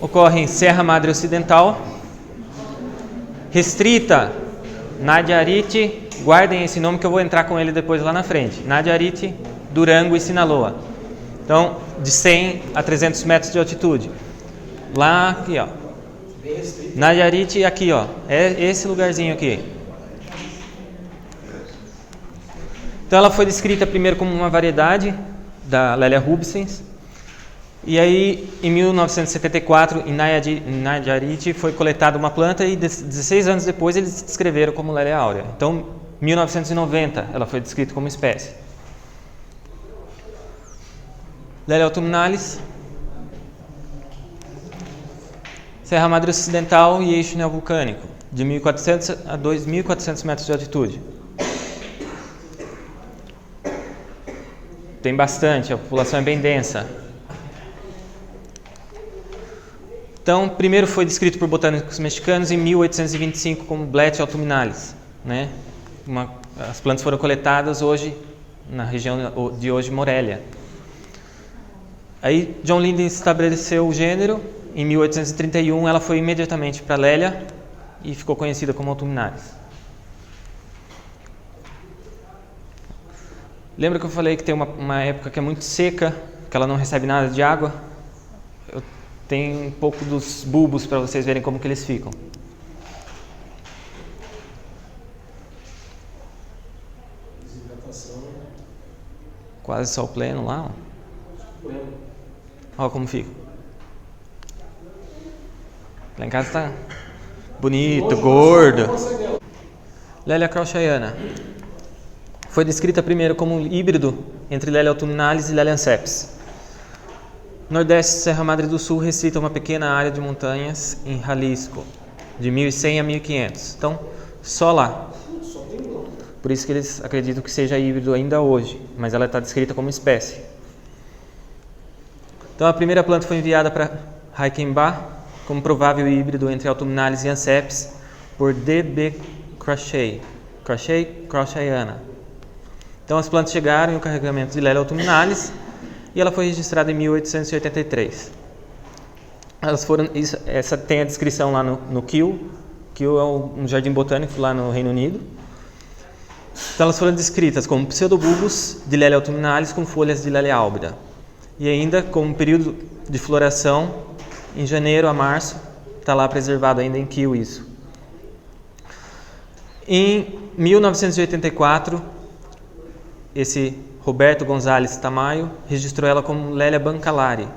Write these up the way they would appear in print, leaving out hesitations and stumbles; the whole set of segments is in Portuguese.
ocorre em Serra Madre Ocidental, restrita Nadiarite, guardem esse nome que eu vou entrar com ele depois lá na frente, Nadiarite, Durango e Sinaloa. Então, de 100 a 300 metros de altitude. Lá, aqui, ó. Nadiarite, aqui, ó. É esse lugarzinho aqui. Então, ela foi descrita primeiro como uma variedade da Lélia rubescens. E aí, em 1974, em Nadiarite, foi coletada uma planta e 16 anos depois eles descreveram como Lélia áurea. Então, em 1990, ela foi descrita como espécie. Lélia autumnalis, Serra Madre Ocidental e eixo neovulcânico, de 1.400 a 2.400 metros de altitude. Tem bastante, a população é bem densa. Então, primeiro foi descrito por botânicos mexicanos em 1825 como Blatt autumnalis, né? As plantas foram coletadas hoje na região de hoje Morelia. Aí John Linden estabeleceu o gênero. Em 1831 ela foi imediatamente para Lélia e ficou conhecida como autumnalis. Lembra que eu falei que tem uma época que é muito seca, que ela não recebe nada de água? Tem um pouco dos bulbos para vocês verem como que eles ficam. Quase sol pleno lá. Olha como fica. Lá em casa está bonito, gordo. Lélia crouchayana. Foi descrita primeiro como um híbrido entre Lélia autumnalis e Lélia anceps. Nordeste Serra Madre do Sul restrita uma pequena área de montanhas em Jalisco, de 1.100 a 1.500. Então, só lá. Por isso que eles acreditam que seja híbrido ainda hoje, mas ela está descrita como espécie. Então, a primeira planta foi enviada para Reichenbach como provável híbrido entre autumnalis e anceps por D.B. crouchayana. Então, as plantas chegaram em um carregamento de Lélia autumnalis e ela foi registrada em 1883. Essa tem a descrição lá no Kew. Kew é um jardim botânico lá no Reino Unido. Então elas foram descritas como pseudobulbos de Lélia autumnalis com folhas de Lélia álbida. E ainda com um período de floração em janeiro a março, está lá preservado ainda em Kew isso. Em 1984, esse Roberto Gonzalez Tamayo registrou ela como Lélia bancalari.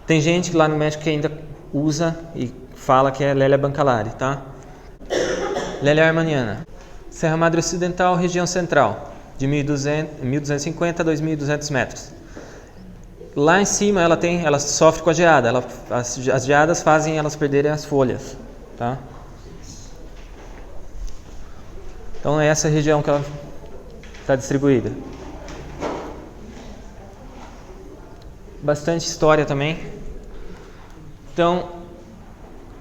Tem gente lá no México que ainda usa e fala que é Lélia bancalari, tá? Lélia armaniana. Serra Madre Ocidental, região central, de 1.250 a 2.200 metros. Lá em cima ela sofre com a geada. As geadas fazem elas perderem as folhas, tá? Então é essa região que ela está distribuída. Bastante história também. Então,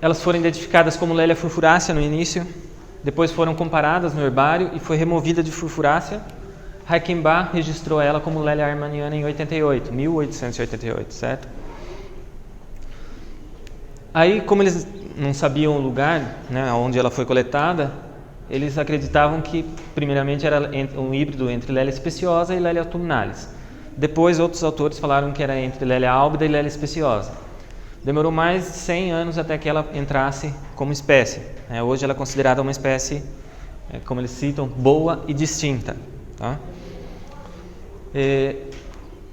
elas foram identificadas como Lélia furfurácea no início, depois foram comparadas no herbário e foi removida de furfurácea. Reichenbach registrou ela como Lélia armaniana em 1888, certo? Aí, como eles não sabiam o lugar, né, onde ela foi coletada, eles acreditavam que, primeiramente, era um híbrido entre Lélia speciosa e Lélia autumnalis. Depois, outros autores falaram que era entre Lélia álbida e Lélia speciosa. Demorou mais de 100 anos até que ela entrasse como espécie. Hoje ela é considerada uma espécie, como eles citam, boa e distinta. Tá?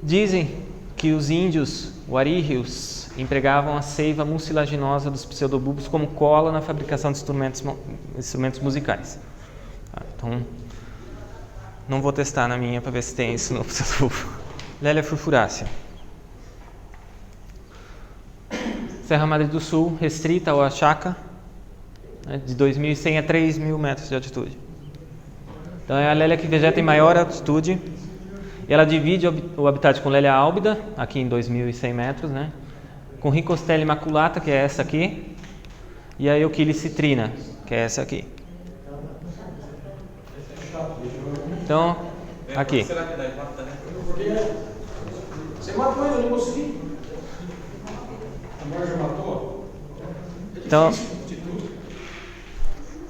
Dizem que os índios warígeos empregavam a seiva mucilaginosa dos pseudobulbos como cola na fabricação de instrumentos musicais. Então, não vou testar na minha para ver se tem isso no pseudobulbo. Lélia furfurácea. Serra Madre do Sul, restrita ao Oaxaca, de 2.100 a 3.000 metros de altitude. Então é a Lélia que vegeta em maior altitude. Ela divide o habitat com Lélia álbida, aqui em 2.100 metros, né? Com Ricostella imaculata, que é essa aqui, e a Euquile citrina, que é essa aqui. Então, aqui. Você matou ele, eu não consegui. Então,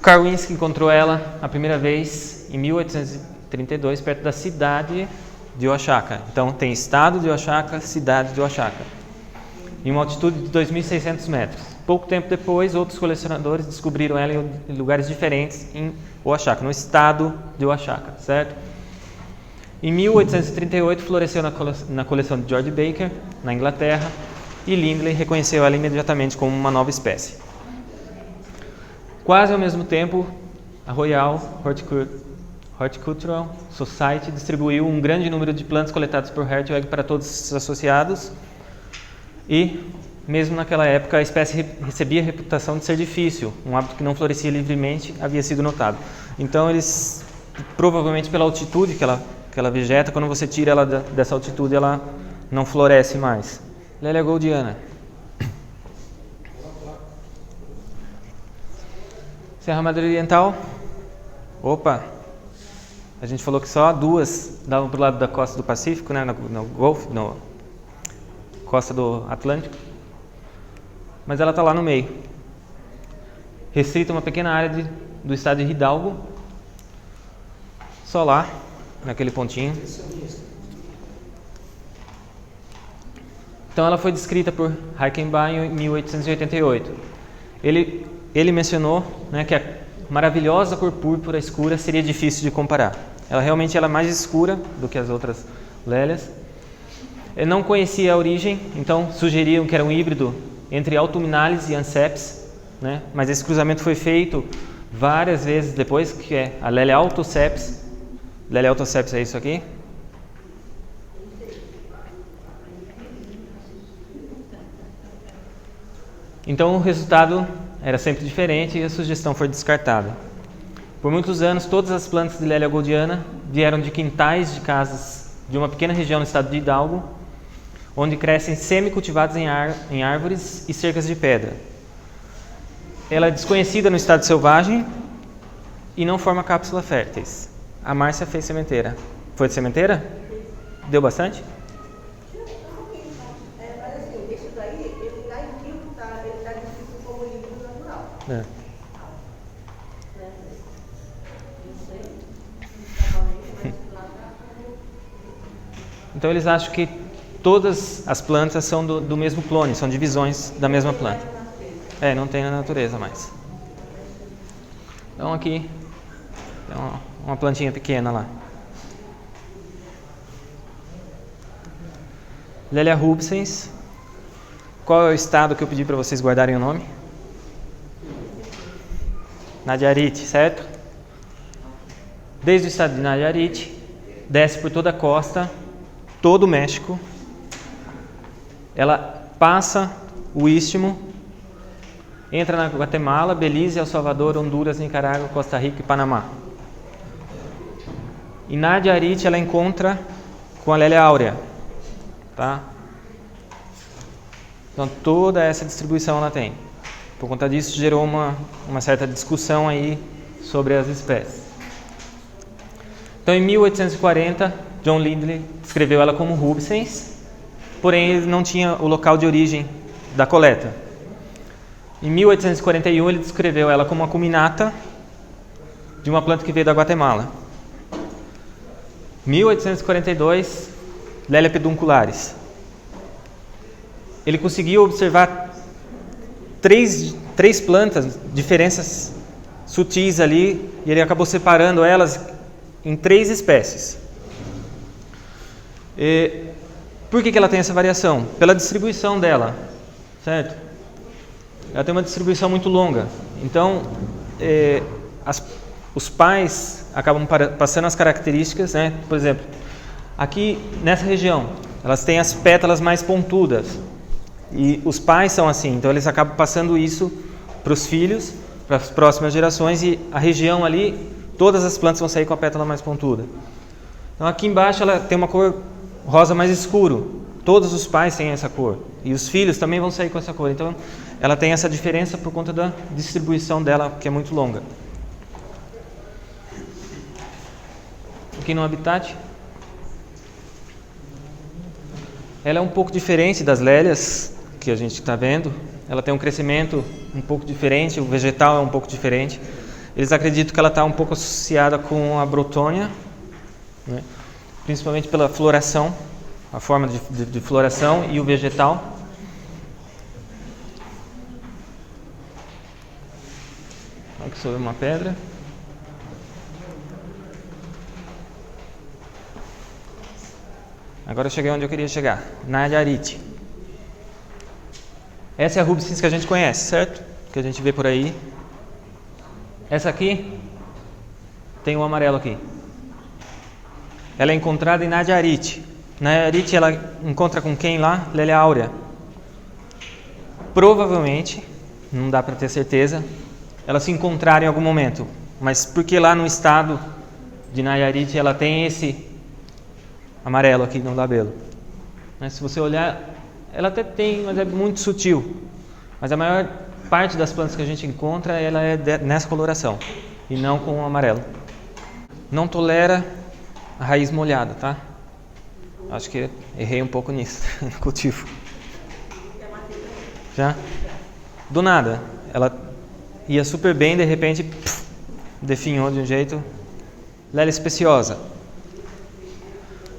Karwinski encontrou ela a primeira vez em 1832, perto da cidade de Oaxaca. Então, tem estado de Oaxaca, cidade de Oaxaca, em uma altitude de 2.600 metros. Pouco tempo depois, outros colecionadores descobriram ela em lugares diferentes em Oaxaca, no estado de Oaxaca, certo? Em 1838, floresceu na coleção de George Baker, na Inglaterra, e Lindley reconheceu ela imediatamente como uma nova espécie. Quase ao mesmo tempo, a Royal Horticultural Society distribuiu um grande número de plantas coletadas por Hertwig para todos os associados, e mesmo naquela época a espécie recebia a reputação de ser difícil, um hábito que não florescia livremente havia sido notado. Então eles, provavelmente pela altitude que ela vegeta, quando você tira ela dessa altitude ela não floresce mais. Lélia goldiana. Serra Madre Oriental. Opa! A gente falou que só duas davam para o lado da costa do Pacífico, né, no Golfo, na costa do Atlântico. Mas ela está lá no meio. Restrita a uma pequena área do estado de Hidalgo. Só lá, naquele pontinho. Então ela foi descrita por Reichenbach em 1888. Ele mencionou, né, que a maravilhosa cor púrpura escura seria difícil de comparar. Ela realmente é mais escura do que as outras lélias. Ele não conhecia a origem, então sugeriam que era um híbrido entre Autumnalis e Anceps, né? Mas esse cruzamento foi feito várias vezes depois, que é a Lélia autoceps. Lélia autoceps é isso aqui. Então o resultado era sempre diferente e a sugestão foi descartada. Por muitos anos, todas as plantas de Lélia goldiana vieram de quintais de casas de uma pequena região no estado de Hidalgo, onde crescem semi-cultivadas em árvores e cercas de pedra. Ela é desconhecida no estado selvagem e não forma cápsulas férteis. A Márcia fez sementeira. Foi de sementeira? Deu bastante? Mas assim, esse daí, ele lá em Rio, ele está descrito como híbrido natural. É. Então eles acham que todas as plantas são do mesmo clone, são divisões da mesma planta. Não tem na natureza mais. Então aqui tem uma plantinha pequena lá. Lélia rubsens. Qual é o estado que eu pedi para vocês guardarem o nome? Nayarit, certo? Desde o estado de Nayarit, desce por toda a costa, todo o México. Ela passa o Istmo, entra na Guatemala, Belize, El Salvador, Honduras, Nicarágua, Costa Rica e Panamá. E na Nayarit ela encontra com a Lélia áurea, tá? Então toda essa distribuição ela tem. Por conta disso gerou uma certa discussão aí sobre as espécies. Então em 1840, John Lindley descreveu ela como rubsens, porém ele não tinha o local de origem da coleta. Em 1841 ele descreveu ela como uma acuminata de uma planta que veio da Guatemala. 1842, Lélia peduncularis. Ele conseguiu observar três plantas, diferenças sutis ali, e ele acabou separando elas em 3 espécies. Por que ela tem essa variação? Pela distribuição dela, certo? Ela tem uma distribuição muito longa. Então, os pais acabam passando as características, né? Por exemplo, aqui nessa região, elas têm as pétalas mais pontudas. E os pais são assim, então eles acabam passando isso para os filhos, para as próximas gerações, e a região ali, todas as plantas vão sair com a pétala mais pontuda. Então aqui embaixo ela tem uma cor rosa mais escuro, todos os pais têm essa cor, e os filhos também vão sair com essa cor. Então ela tem essa diferença por conta da distribuição dela, que é muito longa. Aqui no habitat, ela é um pouco diferente das lélias, que a gente está vendo, ela tem um crescimento um pouco diferente, o vegetal é um pouco diferente. Eles acreditam que ela está um pouco associada com a brotônia, né? Principalmente pela floração, a forma de floração e o vegetal. Aqui sobre uma pedra. Agora eu cheguei onde eu queria chegar, Nayarit. Essa é a rubescens que a gente conhece, certo? Que a gente vê por aí. Essa aqui tem um amarelo aqui. Ela é encontrada em Nayarit. Nayarit ela encontra com quem lá? Lélia áurea. Provavelmente, não dá para ter certeza, elas se encontraram em algum momento. Mas porque lá no estado de Nayarit ela tem esse amarelo aqui no labelo. Se você olhar, ela até tem, mas é muito sutil. Mas a maior parte das plantas que a gente encontra, ela é nessa coloração e não com o amarelo. Não tolera a raiz molhada, tá? Acho que errei um pouco nisso, no cultivo. Já? Do nada. Ela ia super bem, de repente, definhou de um jeito. Lélia speciosa.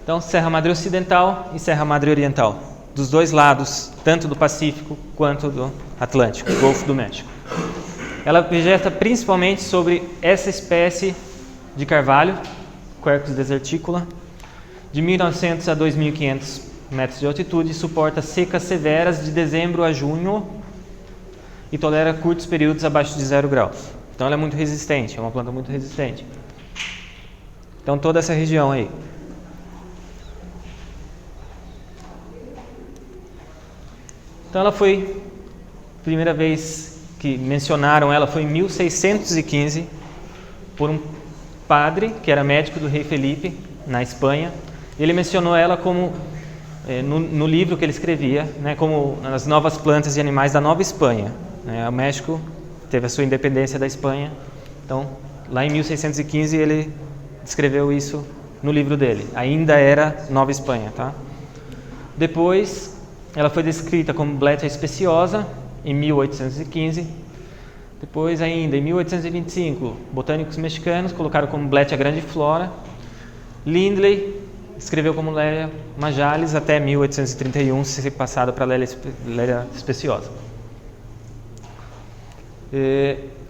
Então, Serra Madre Ocidental e Serra Madre Oriental. Dos dois lados, tanto do Pacífico quanto do Atlântico, Golfo do México. Ela vegeta principalmente sobre essa espécie de carvalho, Quercus deserticula, de 1.900 a 2.500 metros de altitude, suporta secas severas de dezembro a junho e tolera curtos períodos abaixo de 0 graus. Então ela é muito resistente, é uma planta muito resistente. Então toda essa região aí. Então ela foi, primeira vez que mencionaram ela foi em 1615, por um padre que era médico do rei Felipe, na Espanha. Ele mencionou ela como, no livro que ele escrevia, né, como as novas plantas e animais da Nova Espanha. O México teve a sua independência da Espanha, então lá em 1615 ele descreveu isso no livro dele. Ainda era Nova Espanha, tá? Depois ela foi descrita como Bletia speciosa em 1815. Depois ainda, em 1825, botânicos mexicanos colocaram como Bletia grandiflora. Lindley escreveu como Lélia majalis até 1831, ser passado para Lélia speciosa.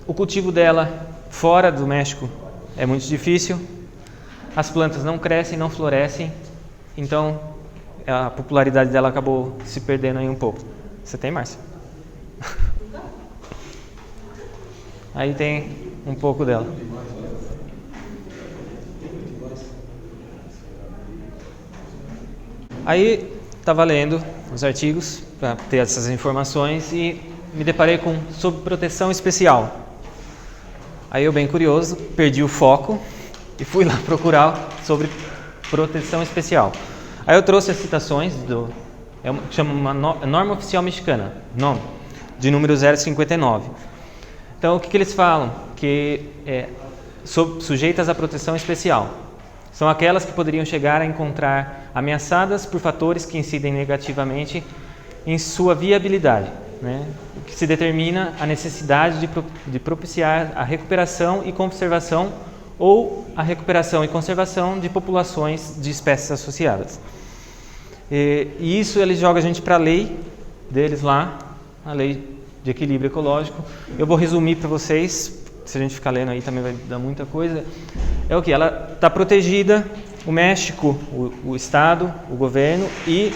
O cultivo dela fora do México é muito difícil. As plantas não crescem, não florescem, então a popularidade dela acabou se perdendo aí um pouco. Você tem, Márcia? Aí tem um pouco dela. Aí estava lendo os artigos para ter essas informações e me deparei com sobre proteção especial. Aí eu, bem curioso, perdi o foco e fui lá procurar sobre proteção especial. Aí eu trouxe as citações chama uma norma oficial mexicana, de número 059. Então o que eles falam? Que sujeitas à proteção especial são aquelas que poderiam chegar a encontrar ameaçadas por fatores que incidem negativamente em sua viabilidade, né? O que se determina a necessidade de propiciar a recuperação e conservação ou a recuperação e conservação de populações de espécies associadas. E isso ele joga a gente para a lei deles lá, a lei de equilíbrio ecológico. Eu vou resumir para vocês, se a gente ficar lendo aí também vai dar muita coisa. É o que? Ela está protegida, o México, o Estado, o governo e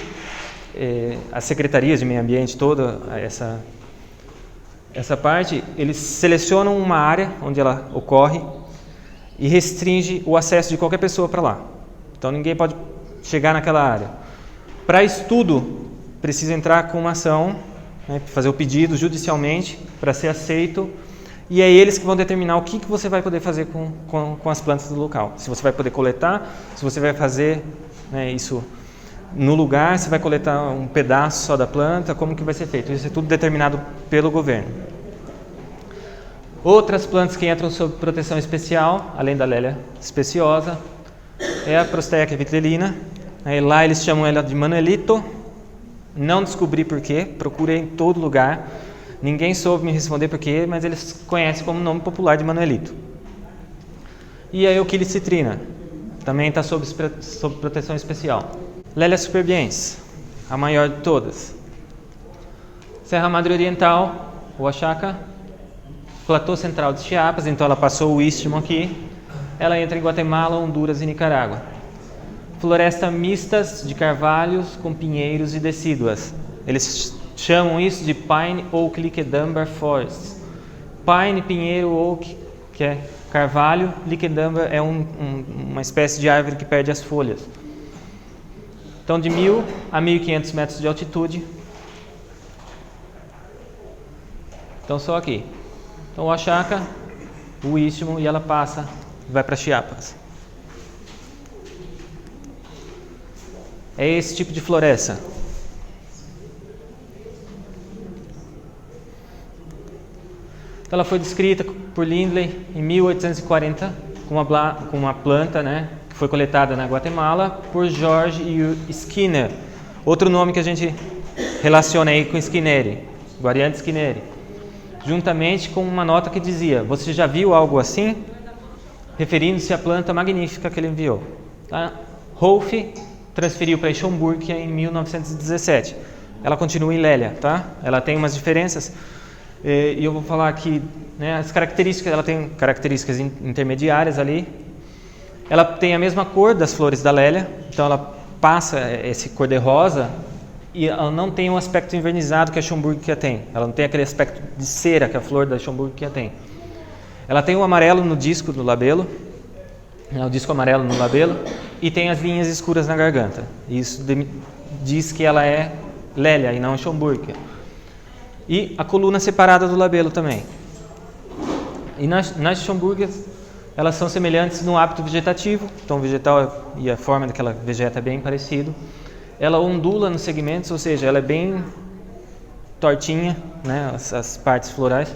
as secretarias de meio ambiente, toda essa parte, eles selecionam uma área onde ela ocorre e restringe o acesso de qualquer pessoa para lá. Então ninguém pode chegar naquela área. Para estudo, precisa entrar com uma ação, né, fazer o pedido judicialmente para ser aceito, e é eles que vão determinar o que você vai poder fazer com as plantas do local. Se você vai poder coletar, se você vai fazer, né, isso no lugar, se vai coletar um pedaço só da planta, como que vai ser feito. Isso é tudo determinado pelo governo. Outras plantas que entram sob proteção especial, além da Lélia speciosa, é a Prosteia vitelina. Lá eles chamam ela de Manuelito, Não descobri porquê, procurei em todo lugar. Ninguém soube me responder porquê, mas eles conhecem como nome popular de Manuelito. E a Euquilicitrina, também está sob proteção especial. Lélia superbiens, a maior de todas. Serra Madre Oriental, Oaxaca, Platô Central de Chiapas, então ela passou o istmo aqui. Ela entra em Guatemala, Honduras e Nicarágua. Floresta mistas de carvalhos com pinheiros e decíduas. Eles chamam isso de Pine Oak Liquidambar Forest. Pine, pinheiro, oak, que é carvalho, liquidambar é uma espécie de árvore que perde as folhas. Então, de 1.000 a 1.500 metros de altitude. Então, só aqui. Então, Oaxaca, o istmo, e ela passa, vai para Chiapas. É esse tipo de floresta. Então, ela foi descrita por Lindley em 1840 com uma planta, né, que foi coletada na Guatemala por George Skinner. Outro nome que a gente relaciona aí com Skinneri, Guariante Skinneri. Juntamente com uma nota que dizia: você já viu algo assim? Referindo-se à planta magnífica que ele enviou. Tá? Rolfe transferiu para Schomburg em 1917. Ela continua em Lélia, tá? Ela tem umas diferenças e eu vou falar aqui, né, as características. Ela tem características intermediárias ali. Ela tem a mesma cor das flores da Lélia, então ela passa esse cor de rosa e ela não tem um aspecto envernizado que a Schomburgia tem. Ela não tem aquele aspecto de cera que a flor da Schomburgia tem. Ela tem o amarelo no disco do labelo, o disco amarelo no labelo, e tem as linhas escuras na garganta. Isso diz que ela é Lélia e não Schomburgia. E a coluna separada do labelo também. E nas Schomburgias, elas são semelhantes no hábito vegetativo, então o vegetal e a forma que ela vegeta é bem parecido. Ela ondula nos segmentos, ou seja, ela é bem tortinha, né, as partes florais.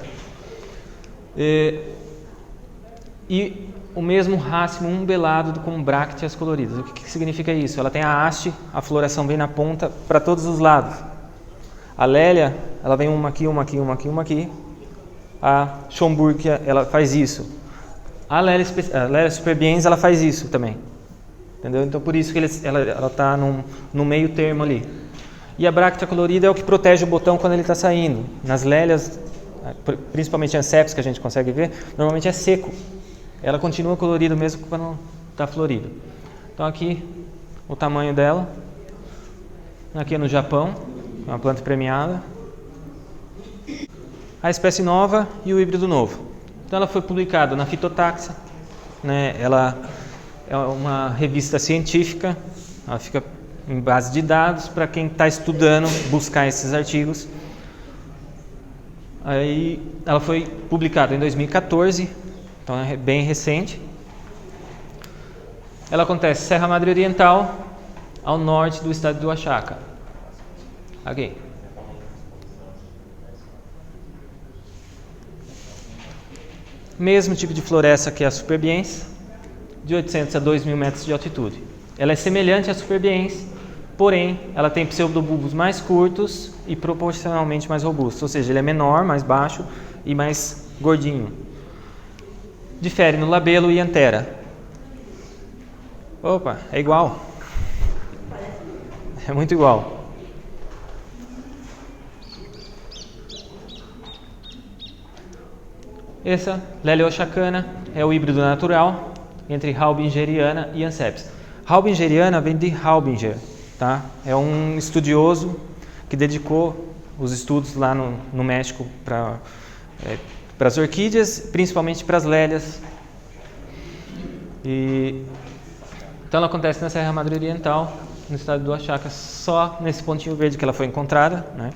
E o mesmo rácimo umbelado com brácteas coloridas. O que significa isso? Ela tem a haste, a floração bem na ponta, para todos os lados. A Lélia, ela vem uma aqui, uma aqui, uma aqui, uma aqui. A Schomburgia, ela faz isso. A Lélia superbiens, ela faz isso também. Entendeu? Então, por isso que ela está no meio termo ali. E a bráctea colorida é o que protege o botão quando ele está saindo. Nas Lélias, principalmente Anceps, que a gente consegue ver, normalmente é seco. Ela continua colorida mesmo quando está florida. Então, aqui o tamanho dela. Aqui é no Japão, é uma planta premiada. A espécie nova e o híbrido novo. Então, ela foi publicada na Phytotaxa, né? Ela é uma revista científica, ela fica em base de dados para quem está estudando buscar esses artigos. Aí, ela foi publicada em 2014, então é bem recente. Ela acontece Serra Madre Oriental, ao norte do estado do Oaxaca. Aqui. Mesmo tipo de floresta que a superbiens, de 800 a 2.000 metros de altitude. Ela é semelhante à superbiens, porém, ela tem pseudobulbos mais curtos e proporcionalmente mais robustos, ou seja, ele é menor, mais baixo e mais gordinho. Difere no labelo e antera. Opa, é igual. É muito igual. Essa, Lélia oaxacana, é o híbrido natural entre Raubingeriana e Anceps. Raubingeriana vem de Raubinger, tá? É um estudioso que dedicou os estudos lá no México para as orquídeas, principalmente para as lélias. Então ela acontece na Serra Madre Oriental, no estado do Oaxaca, só nesse pontinho verde que ela foi encontrada, né?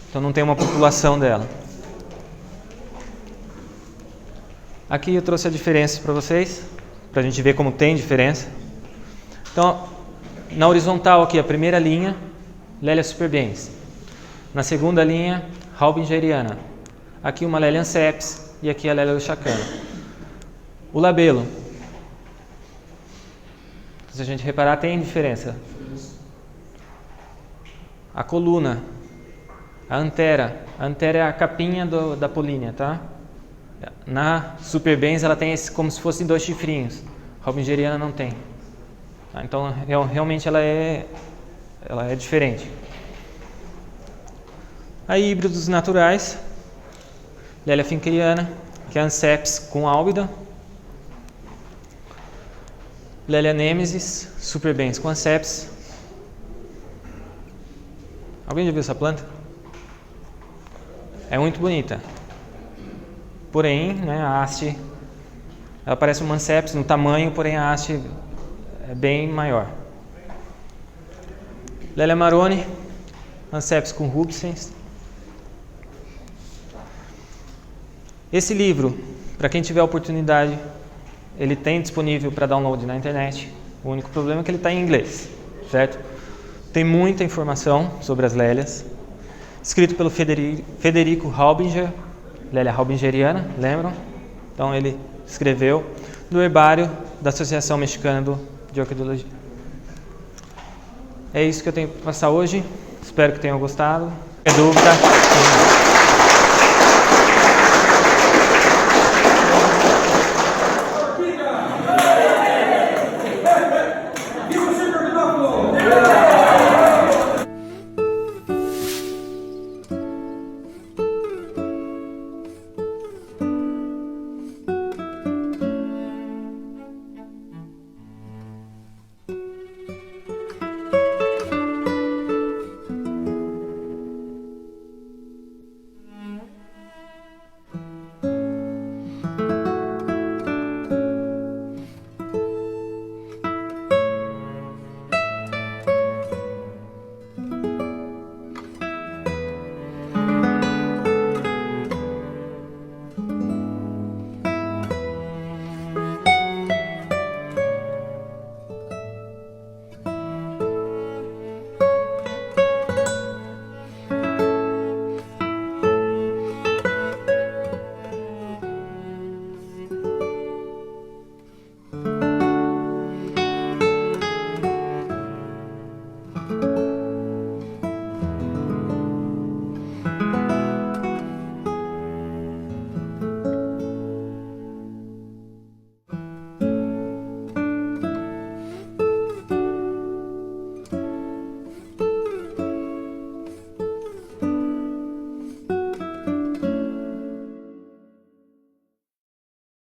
Então não tem uma população dela. Aqui eu trouxe a diferença para vocês, para a gente ver como tem diferença. Então, na horizontal aqui, a primeira linha, Lélia superbiens. Na segunda linha, Raubingeriana. Aqui uma Lélia Anceps e aqui a Lélia oaxacana. O labelo. Se a gente reparar, tem diferença. a coluna, a antera. A antera é a capinha da polínia, tá? Na Superbens ela tem esse, como se fossem 2 chifrinhos. A Raubingeriana não tem. Tá? Então realmente ela é diferente. Aí híbridos naturais, Lélia finkeriana, que é Anceps com álbida. Lélia nemesis, Superbens com Anceps. Alguém já viu essa planta? É muito bonita. Porém, né, a haste, ela parece uma Anceps no tamanho, porém a haste é bem maior. Lélia marrone, Anceps com rubescens. Esse livro, para quem tiver oportunidade, ele tem disponível para download na internet. O único problema é que ele está em inglês, certo? Tem muita informação sobre as lélias. Escrito pelo Federico Haubinger, Lélia raubingeriana, lembram? Então ele escreveu do herbário da Associação Mexicana de Orquidologia. É isso que eu tenho para passar hoje. Espero que tenham gostado. Qualquer dúvida?